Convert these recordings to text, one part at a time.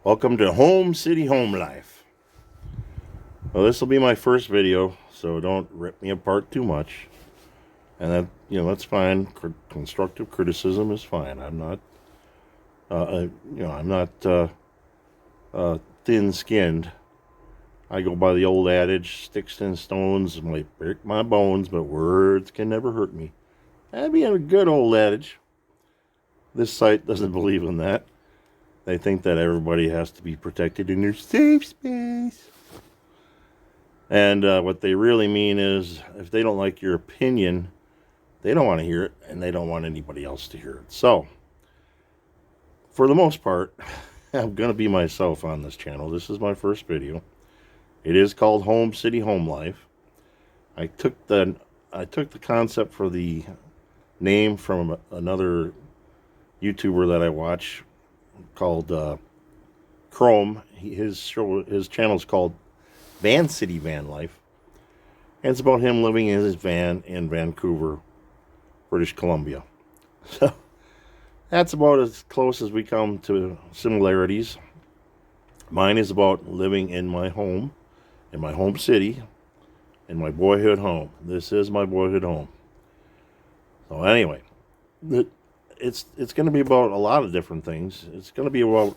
Welcome to Home City Home Life. Well, this will be my first video, so don't rip me apart too much. And that's fine. Constructive criticism is fine. I'm not thin-skinned. I go by the old adage: sticks and stones might break my bones, but words can never hurt me. That'd be a good old adage. This site doesn't believe in that. They think that everybody has to be protected in their safe space. And what they really mean is, if they don't like your opinion, they don't want to hear it, and they don't want anybody else to hear it. So, for the most part, I'm going to be myself on this channel. This is my first video. It is called Home City Home Life. I took the concept for the name from another YouTuber that I watch called Chrome. His channel is called Van City Van Life, and it's about him living in his van in Vancouver, British Columbia. So that's about as close as we come to similarities. Mine is about living in my home city, in my boyhood home. This is my boyhood home. So anyway, it's going to be about a lot of different things. It's going to be about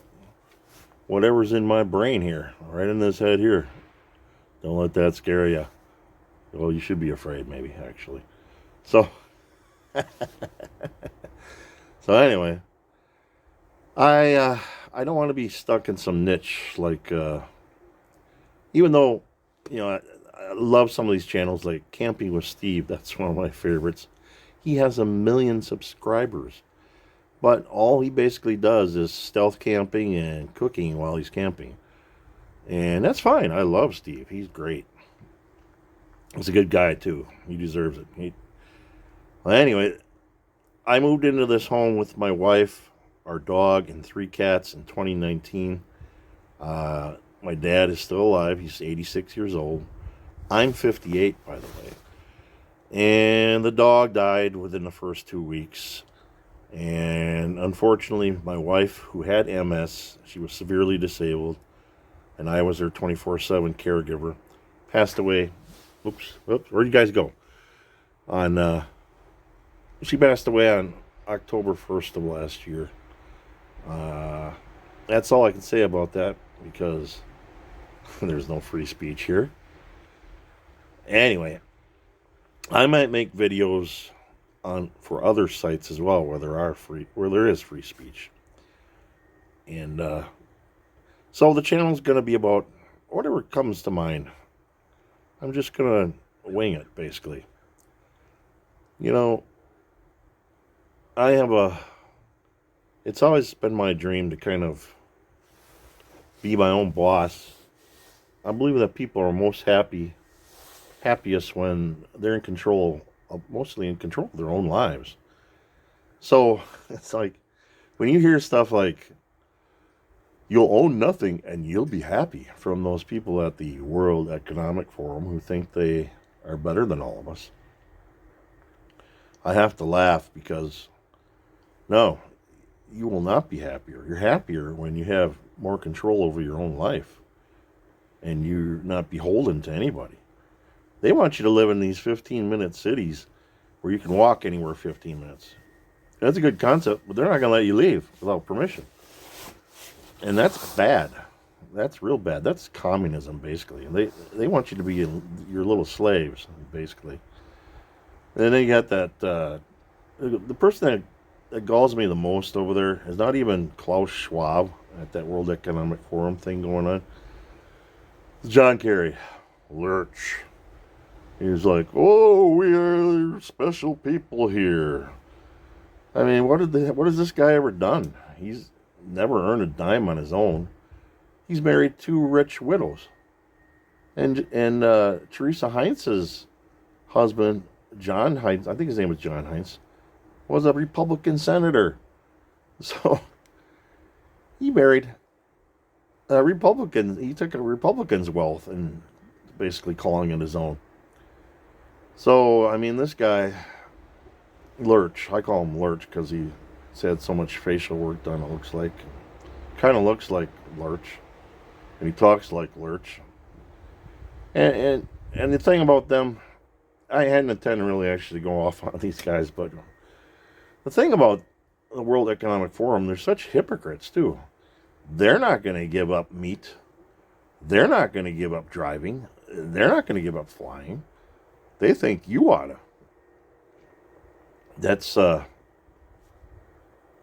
whatever's in my brain here, right in this head here. Don't let that scare you. Well, you should be afraid, maybe, actually. So, anyway, I don't want to be stuck in some niche, like, even though, I love some of these channels, like Camping with Steve. That's one of my favorites. He has 1 million subscribers, but all he basically does is stealth camping and cooking while he's camping. And that's fine. I love Steve. He's great. He's a good guy, too. He deserves it. Well, anyway, I moved into this home with my wife, our dog, and 3 cats in 2019. My dad is still alive. He's 86 years old. I'm 58, by the way. And the dog died within the first 2 weeks. And unfortunately, my wife, who had MS, she was severely disabled, and I was her 24/7 caregiver, passed away. Oops, where'd you guys go? She passed away on October 1st of last year. That's all I can say about that, because there's no free speech here. Anyway, I might make videos for other sites as well where there is free speech. And so the channel is going to be about whatever comes to mind. I'm just going to wing it, basically. I have it's always been my dream to kind of be my own boss. I believe that people are most happiest when they're mostly in control of their own lives. So it's like, when you hear stuff like, you'll own nothing and you'll be happy, from those people at the World Economic Forum who think they are better than all of us, I have to laugh, because no, you will not be happier. You're happier when you have more control over your own life and you're not beholden to anybody. They want you to live in these 15-minute cities where you can walk anywhere 15 minutes. That's a good concept, but they're not going to let you leave without permission. And that's bad. That's real bad. That's communism, basically. And they want you to be your little slaves, basically. And then you got that, the person that galls me the most over there is not even Klaus Schwab at that World Economic Forum thing going on. It's John Kerry. Lurch. He's like, oh, we are special people here. I mean, what has this guy ever done? He's never earned a dime on his own. He's married 2 rich widows. And Teresa Heinz's husband, John Heinz, I think his name was John Heinz, was a Republican senator. So he married a Republican. He took a Republican's wealth and basically calling it his own. So, I mean, this guy, Lurch, I call him Lurch because he's had so much facial work done, it looks like. Kind of looks like Lurch, and he talks like Lurch. And the thing about them, I hadn't intended really actually to go off on these guys, but the thing about the World Economic Forum, they're such hypocrites too. They're not going to give up meat. They're not going to give up driving. They're not going to give up flying. They think you ought to. That's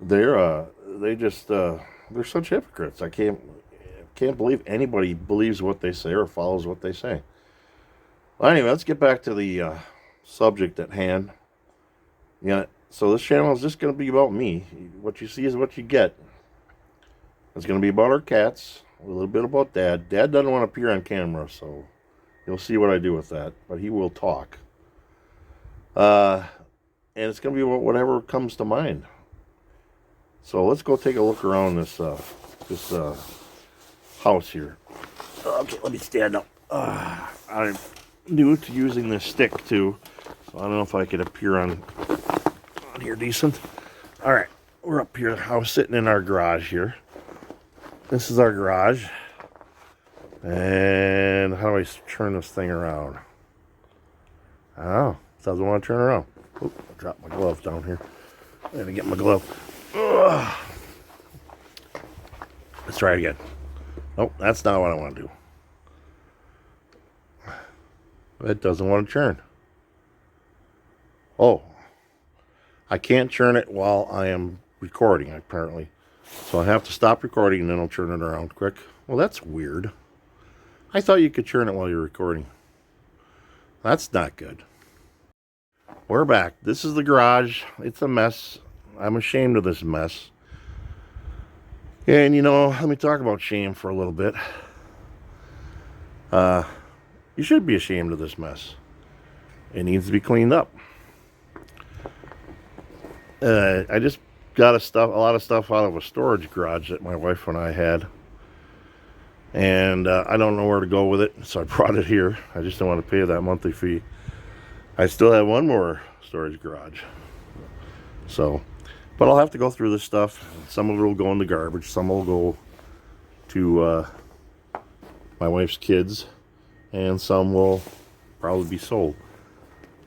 they're such hypocrites. I can't believe anybody believes what they say or follows what they say. Well, anyway, let's get back to the subject at hand. Yeah, so this channel is just going to be about me. What you see is what you get. It's going to be about our cats, a little bit about Dad. Dad doesn't want to appear on camera, so you'll see what I do with that, but he will talk. And it's going to be about whatever comes to mind. So let's go take a look around this house here. Okay, let me stand up. I'm new to using this stick too, so I don't know if I could appear on here decent. All right, we're up here. I was sitting in our garage here. This is our garage. And how do I turn this thing around? Oh, doesn't want to turn around. Oop, I dropped my glove down here. I gotta get my glove. Ugh. Let's try it again. Nope, that's not what I want to do. It doesn't want to churn. Oh, I can't churn it while I am recording, apparently. So I have to stop recording and then I'll turn it around quick. Well, that's weird. I thought you could churn it while you're recording. That's not good. We're back. This is the garage. It's a mess. I'm ashamed of this mess. And you know, let me talk about shame for a little bit. You should be ashamed of this mess. It needs to be cleaned up. I just got a lot of stuff out of a storage garage that my wife and I had. And I don't know where to go with it, so I brought it here. I just don't want to pay that monthly fee. I still have one more storage garage. So, but I'll have to go through this stuff. Some of it will go in the garbage. Some will go to my wife's kids. And some will probably be sold.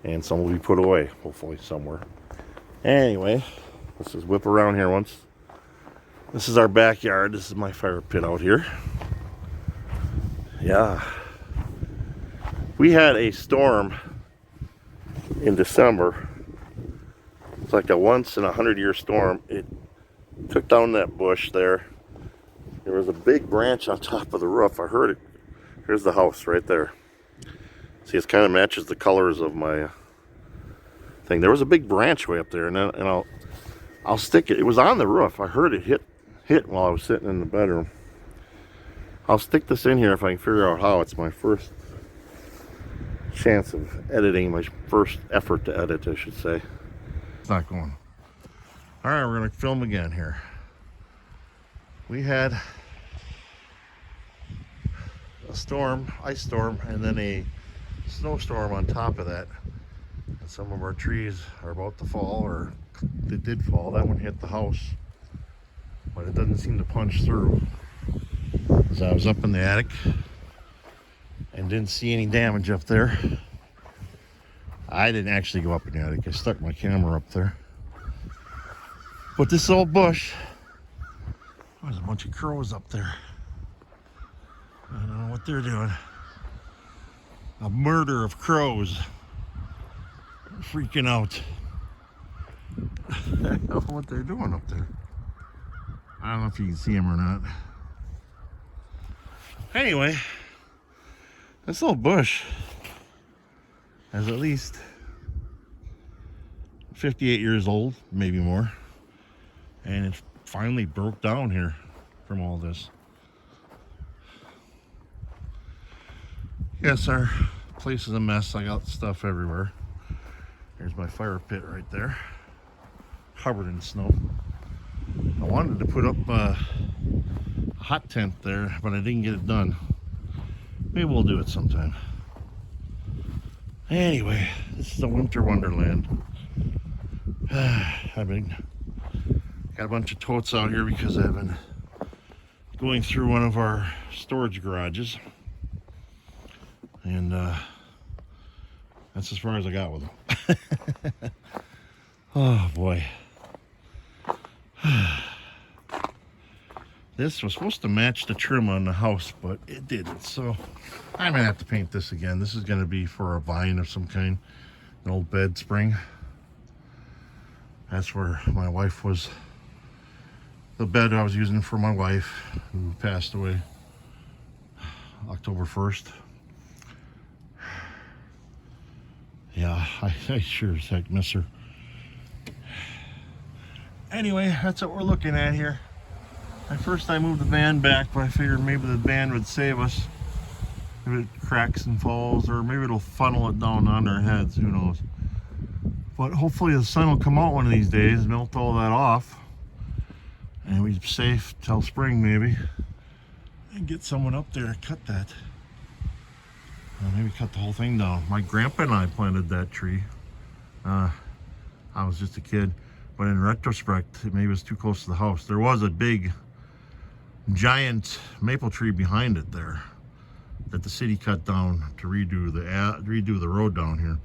And some will be put away, hopefully, somewhere. Anyway, let's just whip around here once. This is our backyard. This is my fire pit out here. Yeah. We had a storm in December. It's like a once in 100-year storm. It took down that bush there. There was a big branch on top of the roof. I heard it. Here's the house right there. See, it kind of matches the colors of my thing. There was a big branch way up there, and I'll stick it. It was on the roof. I heard it hit while I was sitting in the bedroom. I'll stick this in here if I can figure out how. It's my first chance of editing, my first effort to edit, I should say. It's not going. All right, we're gonna film again here. We had a storm, ice storm, and then a snowstorm on top of that. And some of our trees are about to fall, or they did fall. That one hit the house, but it doesn't seem to punch through. So I was up in the attic and didn't see any damage up there. I didn't actually go up in the attic. I stuck my camera up there. But this old bush, there's a bunch of crows up there. I don't know what they're doing. A murder of crows. They're freaking out. I don't know what they're doing up there. I don't know if you can see them or not. Anyway, this little bush is at least 58 years old, maybe more. And it finally broke down here from all this. Yes, our place is a mess. I got stuff everywhere. There's my fire pit right there, covered in snow. I wanted to put up a hot tent there, but I didn't get it done. Maybe we'll do it sometime. Anyway, this is a winter wonderland. Got a bunch of totes out here because I've been going through one of our storage garages, and that's as far as I got with them. Oh boy. This was supposed to match the trim on the house, but it didn't, so I'm gonna have to paint this again. This is gonna be for a vine of some kind, an old bed spring. That's where my wife was, the bed I was using for my wife, who passed away October 1st. Yeah, I sure as heck miss her. Anyway, that's what we're looking at here. At first I moved the van back, but I figured maybe the van would save us if it cracks and falls, or maybe it'll funnel it down on our heads, who knows. But hopefully the sun will come out one of these days, melt all that off, and we'll be safe till spring maybe. And get someone up there to cut that. Maybe cut the whole thing down. My grandpa and I planted that tree. I was just a kid, but in retrospect, maybe it was too close to the house. There was a big, giant maple tree behind it there that the city cut down to redo the road down here,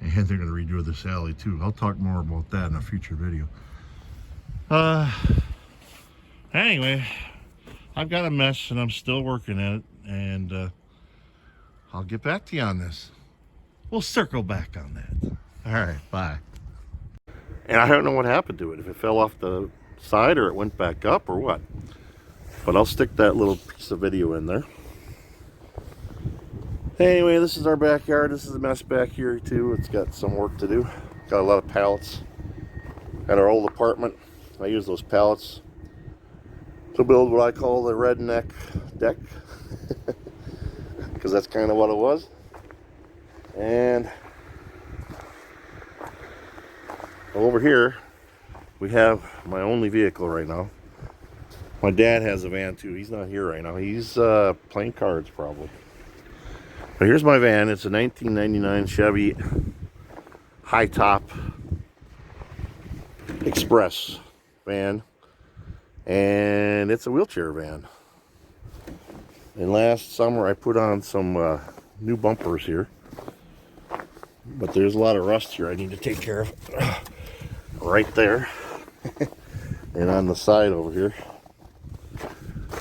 and they're going to redo this alley too. I'll talk more about that in a future video. Anyway, I've got a mess and I'm still working at it, and I'll get back to you on this. We'll circle back on that. All right, bye. And I don't know what happened to it, if it fell off the side or it went back up or what. But I'll stick that little piece of video in there. Anyway, this is our backyard. This is a mess back here too. It's got some work to do. Got a lot of pallets. At our old apartment, I use those pallets to build what I call the redneck deck. Because that's kind of what it was. And over here we have my only vehicle right now. My dad has a van too. He's not here right now. He's playing cards probably. But here's my van. It's a 1999 Chevy high top express van, and it's a wheelchair van. And last summer I put on some new bumpers here, but there's a lot of rust here I need to take care of. Right there and on the side over here,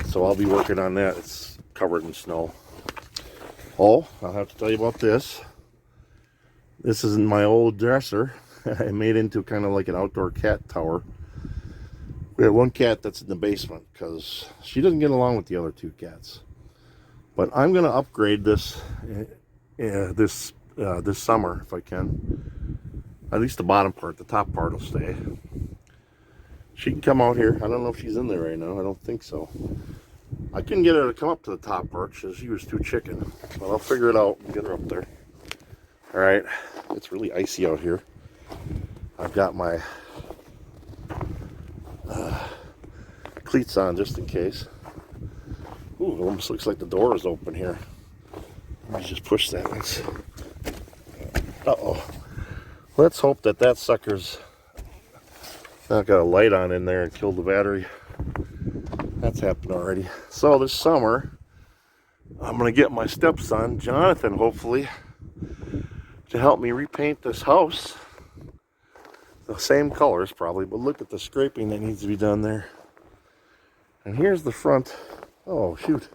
so I'll be working on that. It's covered in snow. Oh, I'll have to tell you about this. This isn't my old dresser. I made into kind of like an outdoor cat tower. We have one cat that's in the basement because she doesn't get along with the other two cats. But I'm going to upgrade this this summer if I can. At least the bottom part. The top part will stay. She can come out here. I don't know if she's in there right now. I don't think so. I couldn't get her to come up to the top part because she was too chicken. But I'll figure it out and get her up there. Alright. It's really icy out here. I've got my cleats on just in case. Ooh, it almost looks like the door is open here. Let me just push that. Uh-oh. Let's hope that that sucker's not got a light on in there and killed the battery. That's happened already. So this summer, I'm going to get my stepson, Jonathan, hopefully, to help me repaint this house. The same colors probably, but look at the scraping that needs to be done there. And here's the front. Oh, shoot.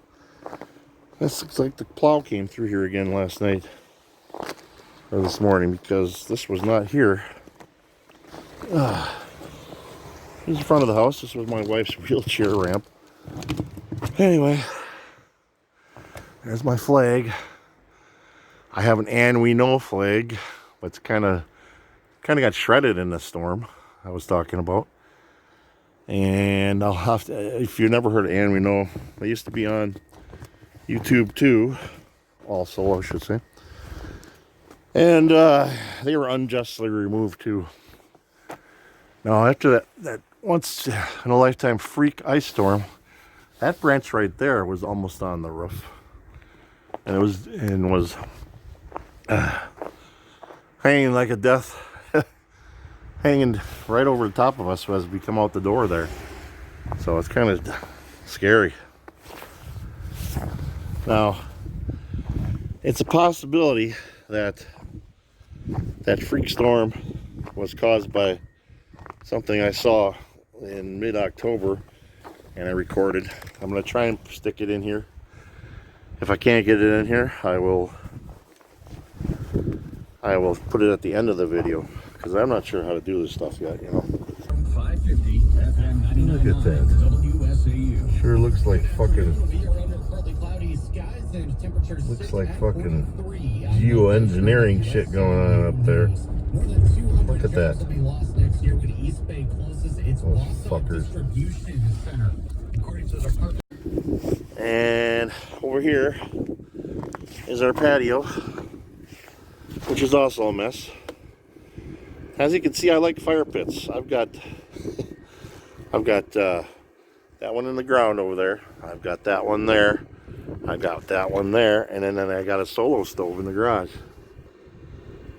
This looks like the plow came through here again last night. Or this morning, because this was not here. Here's the front of the house. This was my wife's wheelchair ramp. Anyway, there's my flag. I have an "and we know" flag, but it's kind of got shredded in the storm I was talking about. And I'll have to, if you've never heard of "and we know," they used to be on YouTube too, also I should say. And they were unjustly removed too. Now after that once in a lifetime freak ice storm, that branch right there was almost on the roof, and it was hanging like a death, hanging right over the top of us as we come out the door there. So it's kind of Scary. Now, it's a possibility that that freak storm was caused by something I saw in mid-October and I recorded. I'm going to try and stick it in here. If I can't get it in here, I will put it at the end of the video, because I'm not sure how to do this stuff yet, you know. Look at that. Sure looks like fucking geoengineering shit going on up there. Look at that. Those fuckers. And over here is our patio, which is also a mess. As you can see, I like fire pits. I've got that one in the ground over there. I've got that one there. I got that one there, and then I got a solo stove in the garage.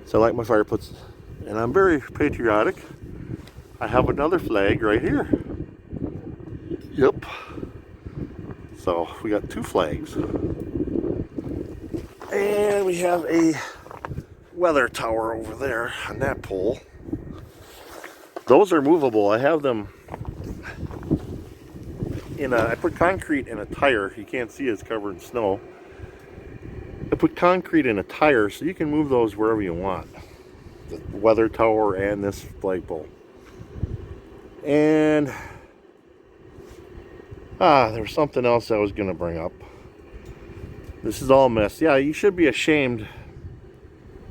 So I like my fire pits, and I'm very patriotic. I have another flag right here. Yep. So we got two flags. And we have a weather tower over there on that pole. Those are movable. I have them I put concrete in a tire. You can't see it's covered in snow. I put concrete in a tire so you can move those wherever you want. The weather tower and this flagpole. And there was something else I was going to bring up. This is all mess. Yeah, you should be ashamed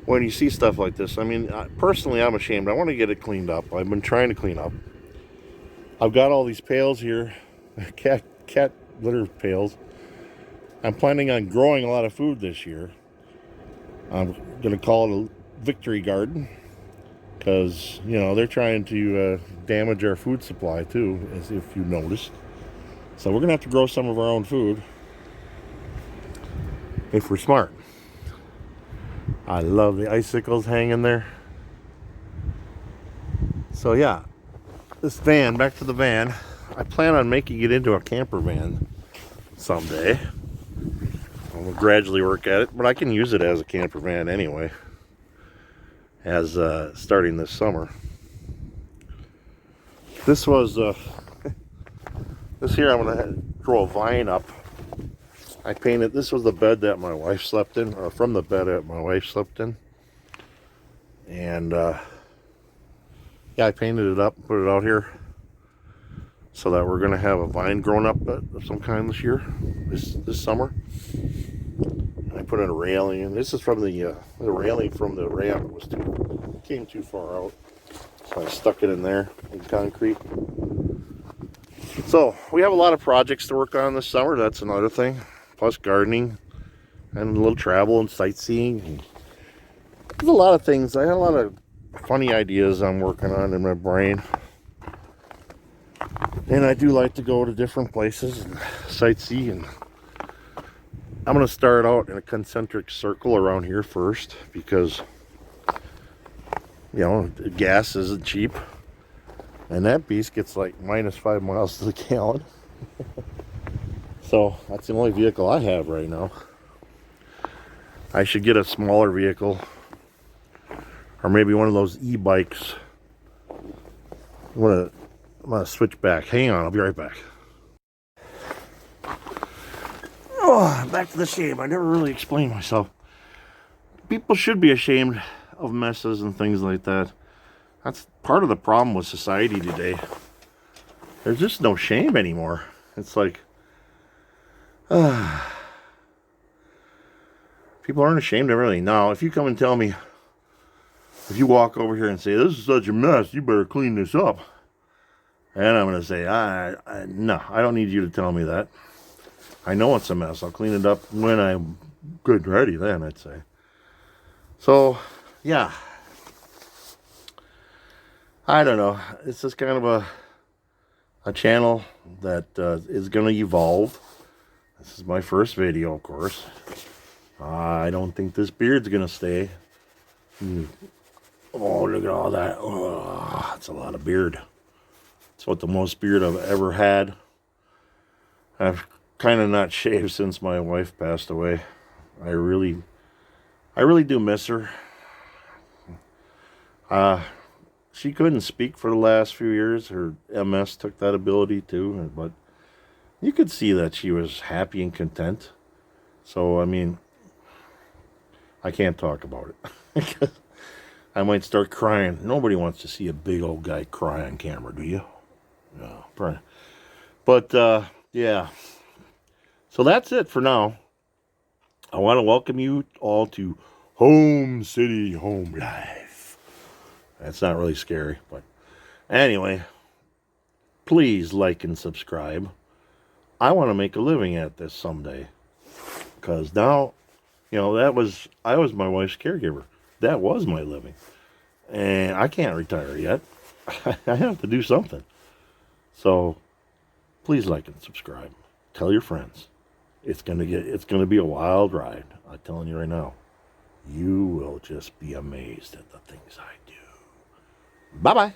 when you see stuff like this. I mean, personally, I'm ashamed. I want to get it cleaned up. I've been trying to clean up. I've got all these pails here, cat litter pails. I'm planning on growing a lot of food this year. I'm going to call it a victory garden, because, you know, they're trying to damage our food supply too, as if you noticed. So we're going to have to grow some of our own food if we're smart. I love the icicles hanging there. So yeah, this van, back to the van. I plan on making it into a camper van someday. We'll gradually work at it, but I can use it as a camper van anyway, as starting this summer. This was this here, I'm gonna grow a vine up. I painted, this was the bed that my wife slept in, or from the bed that my wife slept in. And yeah, I painted it up, put it out here, so that we're gonna have a vine growing up of some kind this year, this summer. And I put in a railing, and this is from the railing from the ramp came too far out, so I stuck it in there in concrete. So we have a lot of projects to work on this summer. That's another thing, plus gardening and a little travel and sightseeing. There's a lot of things. I had a lot of funny ideas I'm working on in my brain. And I do like to go to different places and sightsee. And I'm going to start out in a concentric circle around here first, because, you know, gas isn't cheap. And that beast gets like -5 miles to the gallon. So that's the only vehicle I have right now. I should get a smaller vehicle, or maybe one of those e-bikes. I'm gonna switch back. Hang on, I'll be right back. Oh, back to the shame. I never really explained myself. People should be ashamed of messes and things like that. That's part of the problem with society today. There's just no shame anymore. It's like, people aren't ashamed of everything. Now, if you come and tell me, if you walk over here and say, this is such a mess, you better clean this up. And I'm going to say, no, I don't need you to tell me that. I know it's a mess. I'll clean it up when I'm good and ready then, I'd say. So, yeah. I don't know. It's just kind of a channel that is going to evolve. This is my first video, of course. I don't think this beard's going to stay. Oh, look at all that. Oh, that's a lot of beard. It's about the most beard I've ever had. I've kind of not shaved since my wife passed away. I really do miss her. Uh, she couldn't speak for the last few years. Her MS took that ability too, but you could see that she was happy and content. So, I mean, I can't talk about it. I might start crying. Nobody wants to see a big old guy cry on camera, do you? No, probably. But, yeah. So that's it for now. I want to welcome you all to Home City Home Life. That's not really scary, but anyway, please like and subscribe. I want to make a living at this someday. Because now, I was my wife's caregiver. That was my living. And I can't retire yet. I have to do something. So please like and subscribe. Tell your friends. It's gonna be a wild ride. I'm telling you right now. You will just be amazed at the things I do. Bye bye.